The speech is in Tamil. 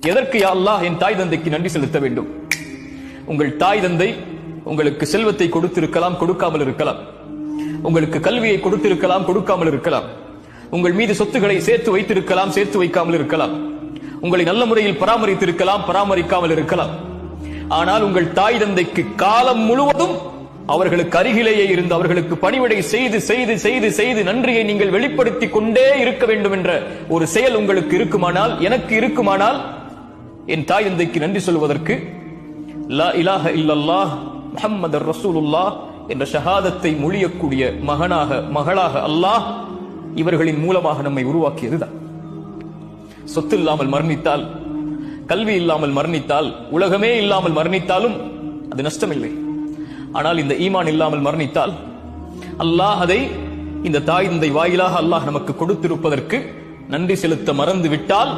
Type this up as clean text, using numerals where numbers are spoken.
எதற்கு யா அல்லாஹ் என் தாய் தந்தைக்கு நன்றி செலுத்த வேண்டும்? உங்கள் தாய் தந்தை உங்களுக்கு செல்வத்தை கொடுத்திருக்கலாம், கொடுக்காமல் இருக்கலாம். உங்களுக்கு கல்வியை கொடுத்திருக்கலாம், கொடுக்காமல் இருக்கலாம். உங்கள் மீது சொத்துக்களை சேர்த்து வைத்திருக்கலாம், சேர்த்து வைக்காமல் இருக்கலாம். உங்களை நல்ல முறையில் பராமரித்திருக்கலாம், பராமரிக்காமல் இருக்கலாம். ஆனால் உங்கள் தாய் தந்தைக்கு காலம் முழுவதும் அவர்களுக்கு அருகிலேயே இருந்து அவர்களுக்கு பணிவிடை செய்து செய்து செய்து செய்து நன்றியை நீங்கள் வெளிப்படுத்திக் கொண்டே இருக்க வேண்டும் என்ற ஒரு செயல் உங்களுக்கு இருக்குமானால், எனக்கு இருக்குமானால், என் தாய் தந்தைக்கு நன்றி சொல்வதற்கு லா இலாஹ இல்லல்லாஹ் முஹம்மதுர் ரசூலுல்லாஹ் என்ற ஷஹாதத்தை மொழியக்கூடிய மகளாக அல்லாஹ் இவர்களின் மூலமாக நம்மை உருவாக்கியதுதான். சொத்து இல்லாமல் மரணித்தால், கல்வி இல்லாமல் மரணித்தால், உலகமே இல்லாமல் மரணித்தாலும் அது நஷ்டமில்லை. ஆனால் இந்த ஈமான் இல்லாமல் மரணித்தால் அல்லாஹ் அதை இந்த தாய் தந்தை வாயிலாக அல்லாஹ் நமக்கு கொடுத்திருப்பதற்கு நன்றி செலுத்த மறந்து விட்டால்